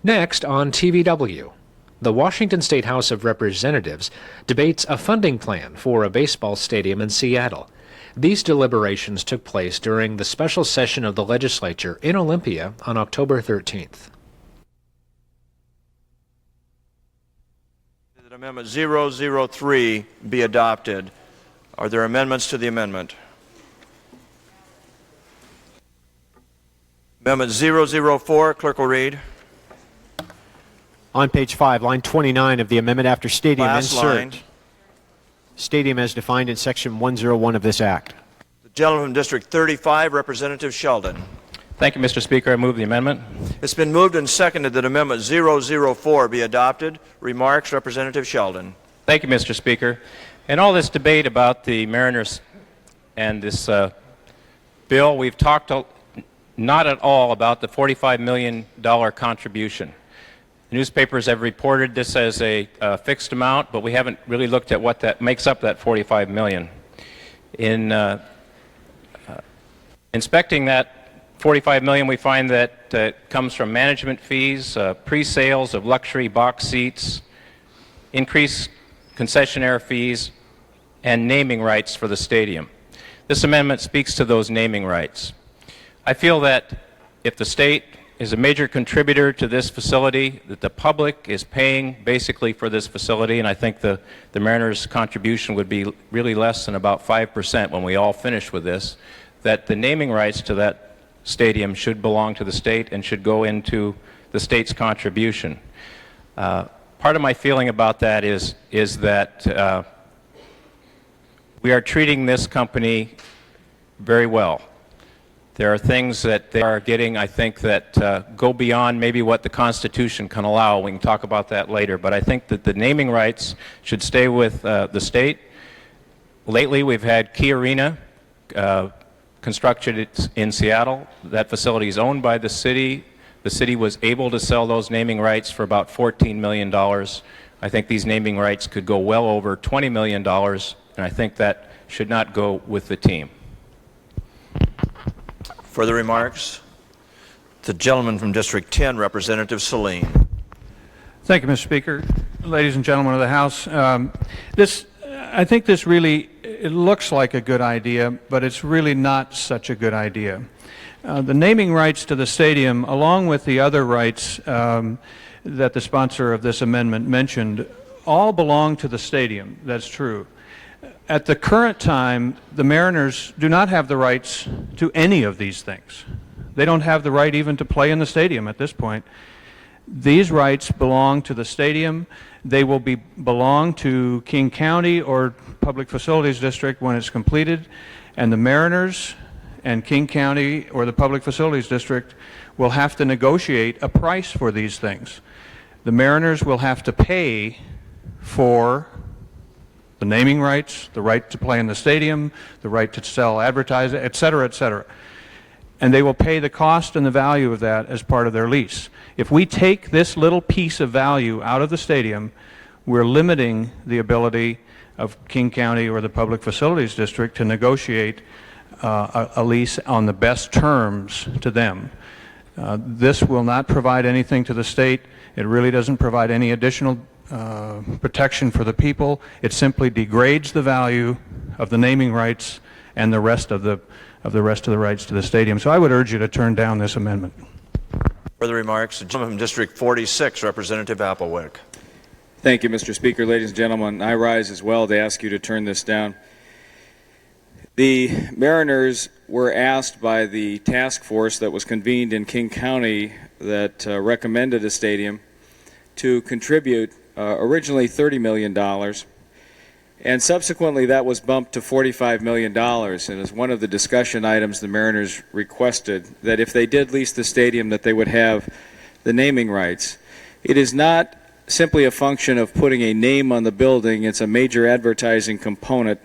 Next on TVW, the Washington State House of Representatives debates a funding plan for a baseball stadium in Seattle. These deliberations took place during the special session of the legislature in Olympia on October 13th. That Amendment 003 be adopted. Are there amendments to the amendment? Amendment 004, clerk will read. On page 5, line 29 of the amendment, after stadium, Last insert line. Stadium as defined in section 101 of this act. The gentleman from District 35, Representative Sheldon. Thank you, Mr. Speaker. I move the amendment. It's been moved and seconded that Amendment 004 be adopted. Remarks, Representative Sheldon. Thank you, Mr. Speaker. In all this debate about the Mariners and this bill, we've talked not at all about the $45 million contribution. The newspapers have reported this as a fixed amount, but we haven't really looked at what that makes up that $45 million. In inspecting that $45 million, we find that it comes from management fees, pre-sales of luxury box seats, increased concessionaire fees, and naming rights for the stadium. This amendment speaks to those naming rights. I feel that if the state is a major contributor to this facility, that the public is paying basically for this facility, and I think the Mariners' contribution would be really less than about 5% when we all finish with this, that the naming rights to that stadium should belong to the state and should go into the state's contribution. Part of my feeling about that is that we are treating this company very well. There are things that they are getting, I think, that go beyond maybe what the Constitution can allow. We can talk about that later. But I think that the naming rights should stay with the state. Lately, we've had Key Arena constructed in Seattle. That facility is owned by the city. The city was able to sell those naming rights for about $14 million. I think these naming rights could go well over $20 million, and I think that should not go with the team. Further remarks? The gentleman from District 10, Representative Saline. Thank you, Mr. Speaker. Ladies and gentlemen of the House, I think this really, it looks like a good idea, but it's really not such a good idea. The naming rights to the stadium, along with the other rights that the sponsor of this amendment mentioned, all belong to the stadium. That's true. At the current time, the Mariners do not have the rights to any of these things. They don't have the right even to play in the stadium at this point. These rights belong to the stadium. They will belong to King County or Public Facilities District when it's completed, and the Mariners and King County or the Public Facilities District will have to negotiate a price for these things. The Mariners will have to pay for the naming rights, the right to play in the stadium, the right to sell advertising, et cetera, et cetera. And they will pay the cost and the value of that as part of their lease. If we take this little piece of value out of the stadium, we're limiting the ability of King County or the Public Facilities District to negotiate a lease on the best terms to them. This will not provide anything to the state. It really doesn't provide any additional protection for the people. It simply degrades the value of the naming rights and the rest of the rights to the stadium. So I would urge you to turn down this amendment. Further remarks? The gentleman from District 46, Representative Applewick. Thank you, Mr. Speaker. Ladies and gentlemen, I rise as well to ask you to turn this down. The Mariners were asked by the task force that was convened in King County that recommended a stadium to contribute originally $30 million, and subsequently that was bumped to $45 million. And as one of the discussion items, the Mariners requested that if they did lease the stadium, that they would have the naming rights. It is not simply a function of putting a name on the building. It's a major advertising component,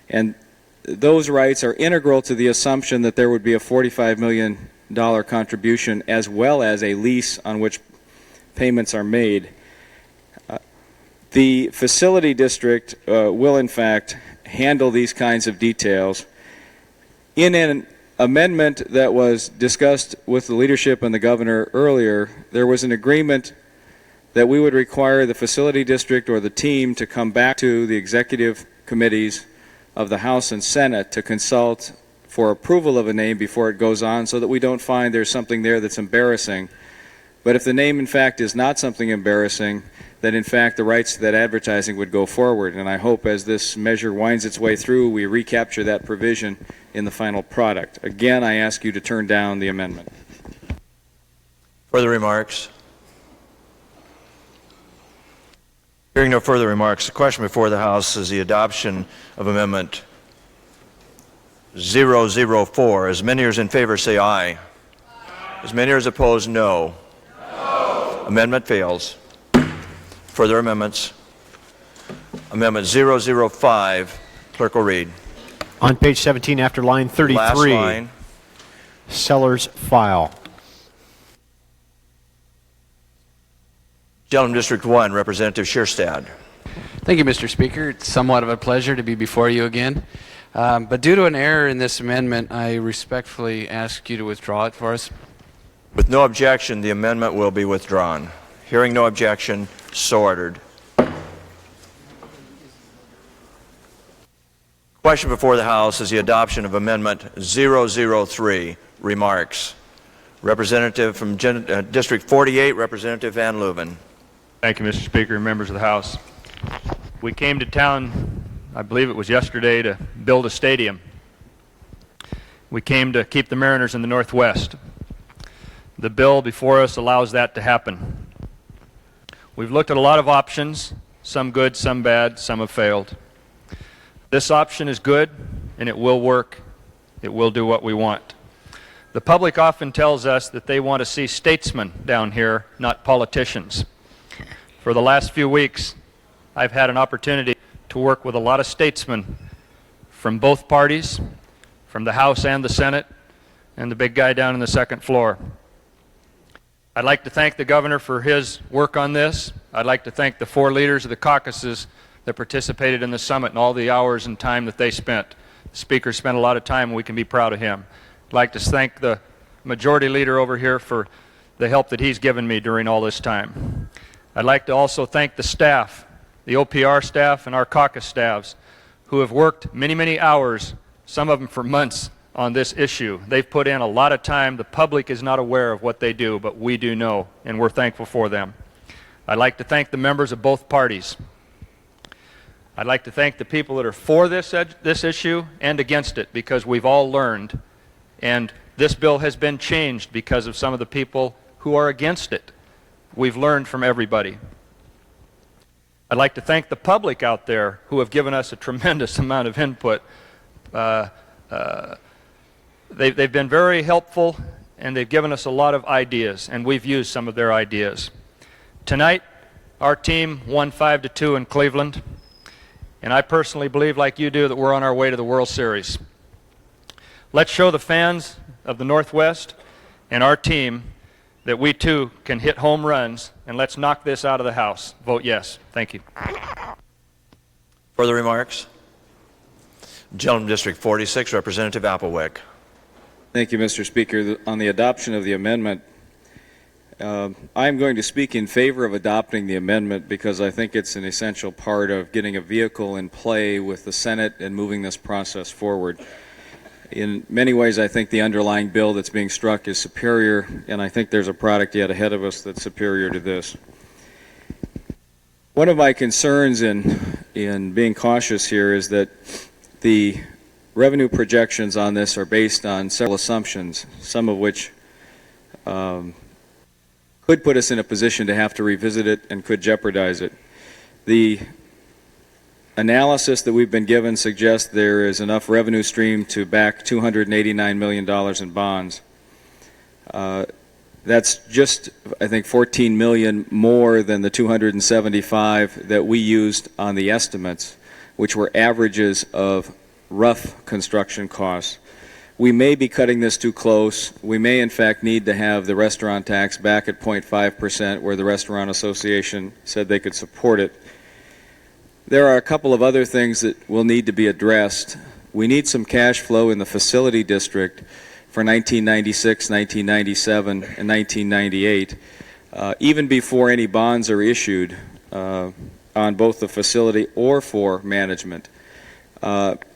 and those rights are integral to the assumption that there would be a $45 million contribution as well as a lease on which payments are made. The facility district will in fact handle these kinds of details in an amendment that was discussed with the leadership and the governor earlier, there was an agreement that we would require the facility district or the team to come back to the executive committees of the House and Senate to consult for approval of a name before it goes on, so that we don't find there's something there that's embarrassing. But if the name in fact is not something embarrassing, then in fact the rights to that advertising would go forward. And I hope as this measure winds its way through, we recapture that provision in the final product. Again, I ask you to turn down the amendment. Further remarks? Hearing no further remarks, the question before the House is the adoption of Amendment 004. As many as in favor say aye. As many as opposed, no. Amendment fails. Further amendments? Amendment 005. Clerk will read. On page 17, after line 33, Last line. seller's file. Gentleman District 1, Representative Scherstad. Thank you, Mr. Speaker. It's somewhat of a pleasure to be before you again. But due to an error in this amendment, I respectfully ask you to withdraw it for us. With no objection, the amendment will be withdrawn. Hearing no objection, so ordered. Question before the House is the adoption of Amendment 003. Remarks. Representative from District 48, Representative Van Leuven. Thank you, Mr. Speaker and members of the House. We came to town, I believe it was yesterday, to build a stadium. We came to keep the Mariners in the Northwest. The bill before us allows that to happen. We've looked at a lot of options, some good, some bad, some have failed. This option is good, and it will work. It will do what we want. The public often tells us that they want to see statesmen down here, not politicians. For the last few weeks, I've had an opportunity to work with a lot of statesmen from both parties, from the House and the Senate, and the big guy down on the second floor. I'd like to thank the governor for his work on this. I'd like to thank the 4 leaders of the caucuses that participated in the summit and all the hours and time that they spent. The Speaker spent a lot of time, and we can be proud of him. I'd like to thank the majority leader over here for the help that he's given me during all this time. I'd like to also thank the staff, the OPR staff and our caucus staffs, who have worked many, many hours, some of them for months, on this issue. They've put in a lot of time. The public is not aware of what they do, but we do know, and we're thankful for them. I'd like to thank the members of both parties. I'd like to thank the people that are for this issue and against it, because we've all learned, and this bill has been changed because of some of the people who are against it. We've learned from everybody. I'd like to thank the public out there who have given us a tremendous amount of input. They've been very helpful, and they've given us a lot of ideas, and we've used some of their ideas. Tonight, our team won 5-2 in Cleveland, and I personally believe, like you do, that we're on our way to the World Series. Let's show the fans of the Northwest and our team that we too can hit home runs, and let's knock this out of the House. Vote yes. Thank you. Further remarks? Gentleman District 46, Representative Applewick. Thank you, Mr. Speaker. On the adoption of the amendment, I'm going to speak in favor of adopting the amendment because I think it's an essential part of getting a vehicle in play with the Senate and moving this process forward. In many ways, I think the underlying bill that's being struck is superior, and I think there's a product yet ahead of us that's superior to this. One of my concerns in being cautious here is that the revenue projections on this are based on several assumptions, some of which could put us in a position to have to revisit it and could jeopardize it. The analysis that we've been given suggests there is enough revenue stream to back $289 million in bonds. That's just, I think, $14 million more than the $275 that we used on the estimates, which were averages of rough construction costs. We may be cutting this too close. We may, in fact, need to have the restaurant tax back at 0.5%, where the Restaurant Association said they could support it. There are a couple of other things that will need to be addressed. We need some cash flow in the facility district for 1996, 1997, and 1998, even before any bonds are issued on both the facility or for management.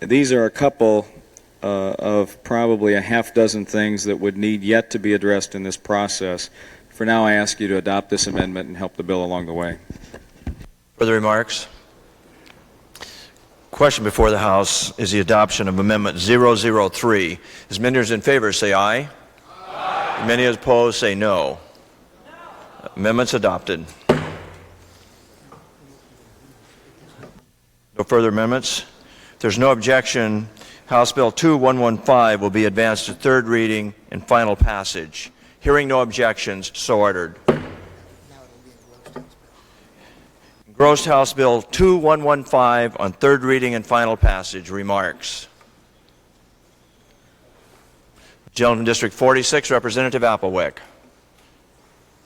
These are a couple of probably a half dozen things that would need yet to be addressed in this process. For now, I ask you to adopt this amendment and help the bill along the way. Further remarks? Question before the House is the adoption of Amendment 003. As many as in favor say aye. Aye. Many as opposed say no. Amendment's adopted. No further amendments? If there's no objection, House Bill 2115 will be advanced to third reading and final passage. Hearing no objections, so ordered. Engrossed House Bill 2115 on third reading and final passage. Remarks. Gentleman from District 46, Representative Applewick.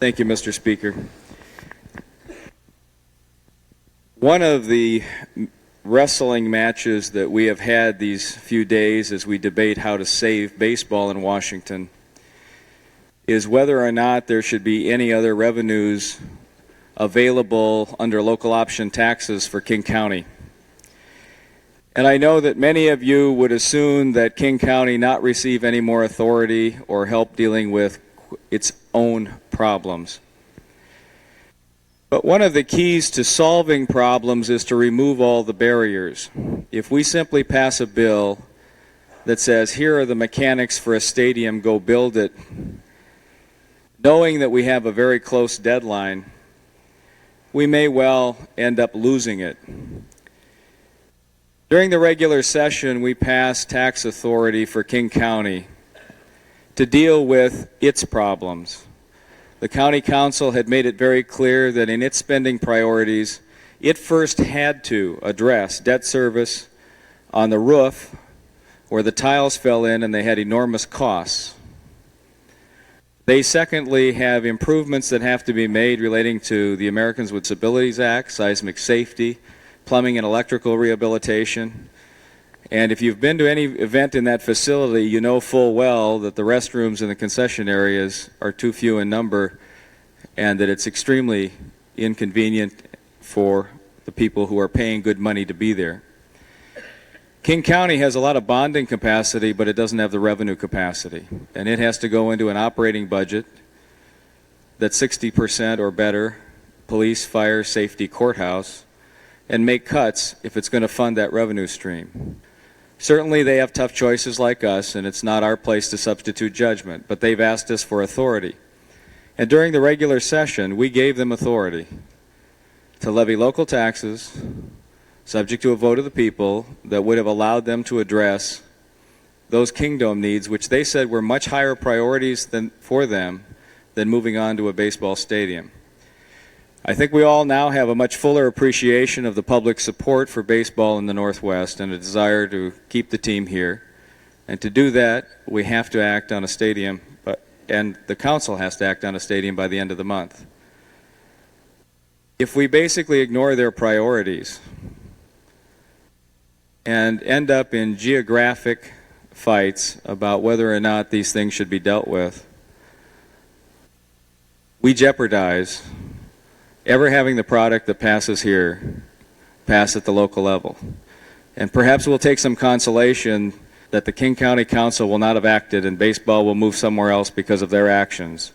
Thank you, Mr. Speaker. One of the wrestling matches that we have had these few days as we debate how to save baseball in Washington is whether or not there should be any other revenues available under local option taxes for King County. And I know that many of you would assume that King County not receive any more authority or help dealing with its own problems. But one of the keys to solving problems is to remove all the barriers. If we simply pass a bill that says, here are the mechanics for a stadium, go build it, knowing that we have a very close deadline, we may well end up losing it. During the regular session, we passed tax authority for King County to deal with its problems. The County Council had made it very clear that in its spending priorities, it first had to address debt service on the roof where the tiles fell in and they had enormous costs. They secondly have improvements that have to be made relating to the Americans with Disabilities Act, seismic safety, plumbing and electrical rehabilitation. And if you've been to any event in that facility, you know full well that the restrooms in the concession areas are too few in number and that it's extremely inconvenient for the people who are paying good money to be there. King County has a lot of bonding capacity, but it doesn't have the revenue capacity. And it has to go into an operating budget that's 60% or better, police, fire, safety, courthouse, and make cuts if it's going to fund that revenue stream. Certainly they have tough choices like us, and it's not our place to substitute judgment, but they've asked us for authority. And during the regular session, we gave them authority to levy local taxes, subject to a vote of the people, that would have allowed them to address those kingdom needs, which they said were much higher priorities for them than moving on to a baseball stadium. I think we all now have a much fuller appreciation of the public support for baseball in the Northwest and a desire to keep the team here. And to do that, we have to act on a stadium, and the council has to act on a stadium by the end of the month. If we basically ignore their priorities and end up in geographic fights about whether or not these things should be dealt with, we jeopardize ever having the product that passes here pass at the local level. And perhaps we'll take some consolation that the King County Council will not have acted and baseball will move somewhere else because of their actions.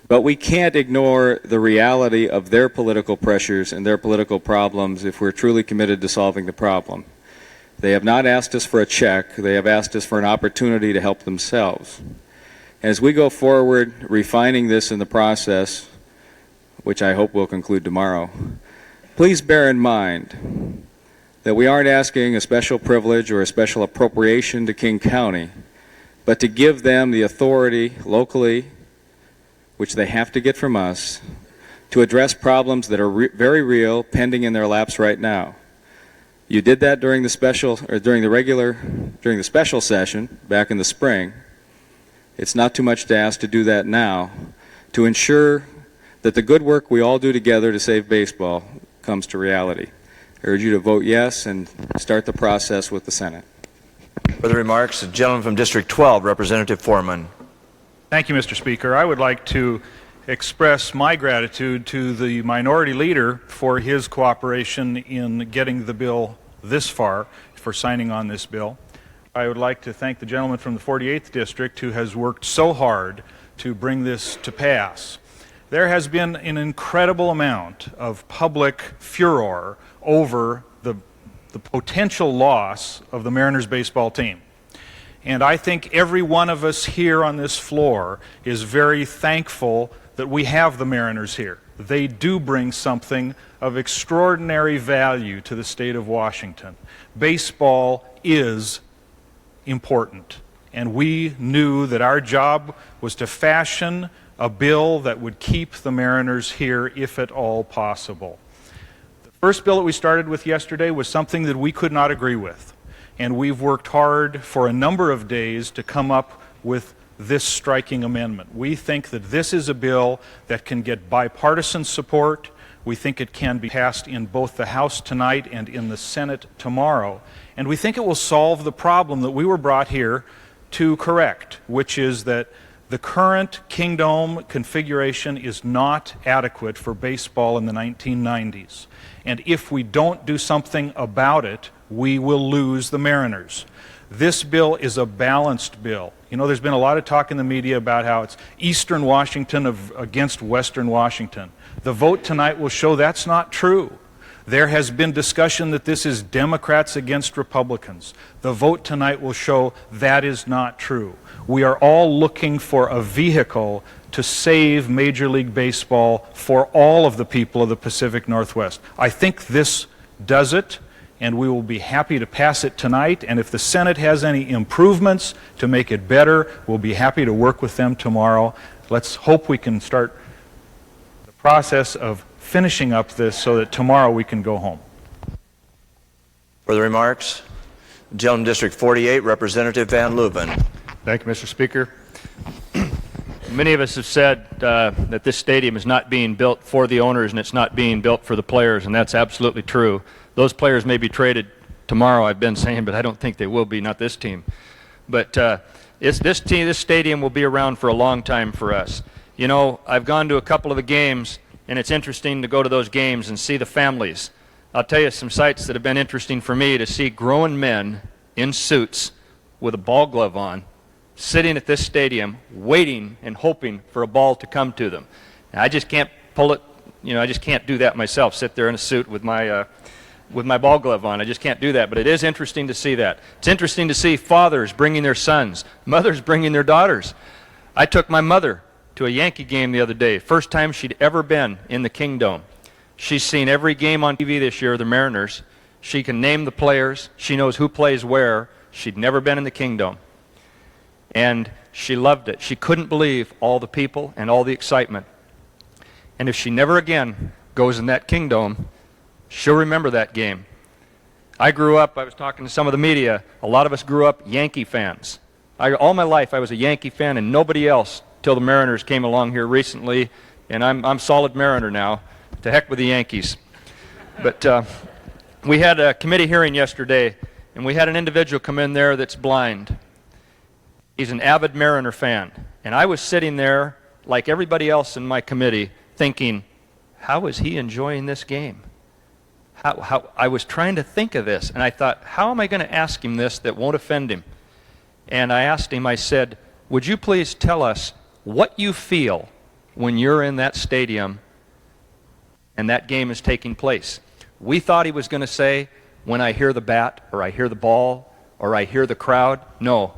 But we can't ignore the reality of their political pressures and their political problems if we're truly committed to solving the problem. They have not asked us for a check. They have asked us for an opportunity to help themselves. As we go forward refining this in the process, which I hope will conclude tomorrow, please bear in mind that we aren't asking a special privilege or a special appropriation to King County, but to give them the authority locally, which they have to get from us, to address problems that are very real, pending in their laps right now. You did that during the special session back in the spring. It's not too much to ask to do that now to ensure that the good work we all do together to save baseball comes to reality. I urge you to vote yes and start the process with the Senate. Further remarks, the gentleman from District 12, Representative Foreman. Thank you, Mr. Speaker. I would like to express my gratitude to the minority leader for his cooperation in getting the bill this far, for signing on this bill. I would like to thank the gentleman from the 48th District who has worked so hard to bring this to pass. There has been an incredible amount of public furor over the potential loss of the Mariners baseball team. And I think every one of us here on this floor is very thankful that we have the Mariners here. They do bring something of extraordinary value to the state of Washington. Baseball is important, and we knew that our job was to fashion a bill that would keep the Mariners here if at all possible. The first bill that we started with yesterday was something that we could not agree with, and we've worked hard for a number of days to come up with this striking amendment. We think that this is a bill that can get bipartisan support. We think it can be passed in both the House tonight and in the Senate tomorrow. And we think it will solve the problem that we were brought here to correct, which is that the current Kingdome configuration is not adequate for baseball in the 1990s. And if we don't do something about it, we will lose the Mariners. This bill is a balanced bill. You know, there's been a lot of talk in the media about how it's Eastern Washington against Western Washington. The vote tonight will show that's not true. There has been discussion that this is Democrats against Republicans. The vote tonight will show that is not true. We are all looking for a vehicle to save Major League Baseball for all of the people of the Pacific Northwest. I think this does it, and we will be happy to pass it tonight. And if the Senate has any improvements to make it better, we'll be happy to work with them tomorrow. Let's hope we can start the process of finishing up this so that tomorrow we can go home. Further remarks? Gentleman District 48, Representative Van Leuven. Thank you, Mr. Speaker. Many of us have said that this stadium is not being built for the owners and it's not being built for the players, and that's absolutely true. Those players may be traded tomorrow, I've been saying, but I don't think they will be, not this team. But this stadium will be around for a long time for us. You know, I've gone to a couple of the games, and it's interesting to go to those games and see the families. I'll tell you some sights that have been interesting for me, to see grown men in suits with a ball glove on, sitting at this stadium, waiting and hoping for a ball to come to them. Now, I just can't pull it, you know, I just can't do that myself, sit there in a suit with my ball glove on. I just can't do that, but it is interesting to see that. It's interesting to see fathers bringing their sons, mothers bringing their daughters. I took my mother to a Yankee game the other day, first time she'd ever been in the Kingdome. She's seen every game on TV this year, the Mariners. She can name the players. She knows who plays where. She'd never been in the Kingdome. And she loved it. She couldn't believe all the people and all the excitement. And if she never again goes in that Kingdome, she'll remember that game. I grew up, I was talking to some of the media, a lot of us grew up Yankee fans. All my life I was a Yankee fan and nobody else till the Mariners came along here recently, and I'm solid Mariner now. To heck with the Yankees. But we had a committee hearing yesterday, and we had an individual come in there that's blind. He's an avid Mariner fan. And I was sitting there, like everybody else in my committee, thinking, how is he enjoying this game? I was trying to think of this, and I thought, how am I going to ask him this that won't offend him? And I asked him, I said, would you please tell us what you feel when you're in that stadium and that game is taking place? We thought he was going to say, when I hear the bat, or I hear the ball, or I hear the crowd. No.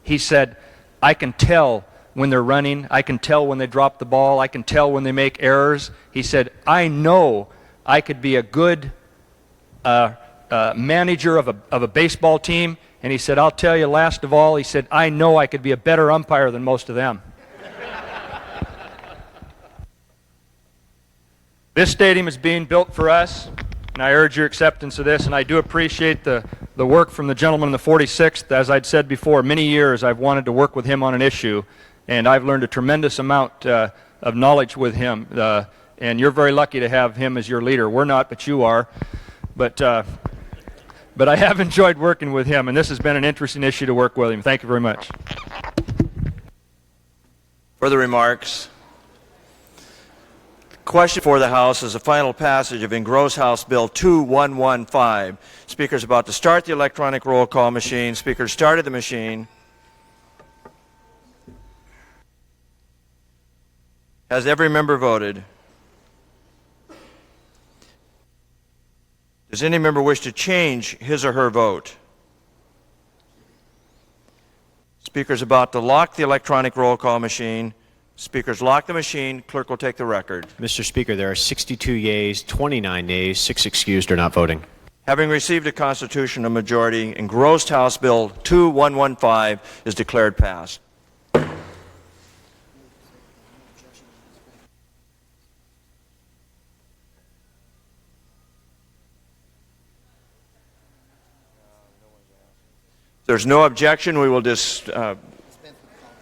He said, I can tell when they're running, I can tell when they drop the ball, I can tell when they make errors. He said, I know I could be a good manager of a baseball team. And he said, I'll tell you, last of all, he said, I know I could be a better umpire than most of them. This stadium is being built for us, and I urge your acceptance of this, and I do appreciate the work from the gentleman in the 46th. As I'd said before, many years I've wanted to work with him on an issue, and I've learned a tremendous amount of knowledge with him, and you're very lucky to have him as your leader. We're not, but you are. But but I have enjoyed working with him, and this has been an interesting issue to work with him. Thank you very much. Further remarks? The question for the House is the final passage of Engrossed House Bill 2115. Speaker's about to start the electronic roll call machine. Speaker started the machine. Has every member voted? Does any member wish to change his or her vote? Speaker's about to lock the electronic roll call machine. Speaker's locked the machine. Clerk will take the record. Mr. Speaker, there are 62 yeas, 29 nays, 6 excused or not voting. Having received a constitutional majority, Engrossed House Bill 2115 is declared passed. If there's no objection, we will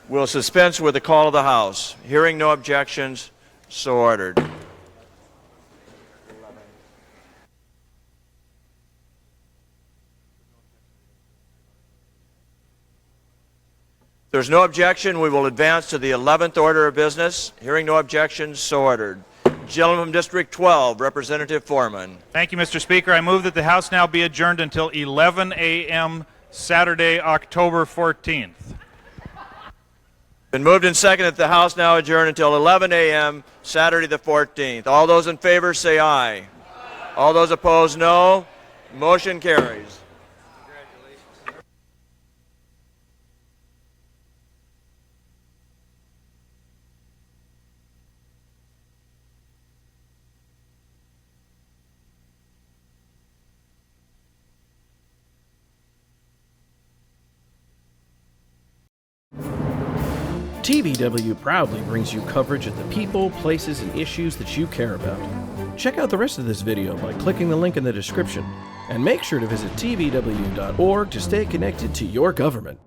we'll dispense with the call of the House. Hearing no objections, so ordered. If there's no objection, we will advance to the 11th order of business. Hearing no objections, so ordered. Gentleman from District 12, Representative Foreman. Thank you, Mr. Speaker. I move that the House now be adjourned until 11 a.m. Saturday, October 14th. Been moved and seconded that the House now adjourn until 11 a.m. Saturday the 14th. All those in favor say aye. Aye. All those opposed, no. Motion carries. TVW proudly brings you coverage of the people, places, and issues that you care about. Check out the rest of this video by clicking the link in the description, and make sure to visit tvw.org to stay connected to your government.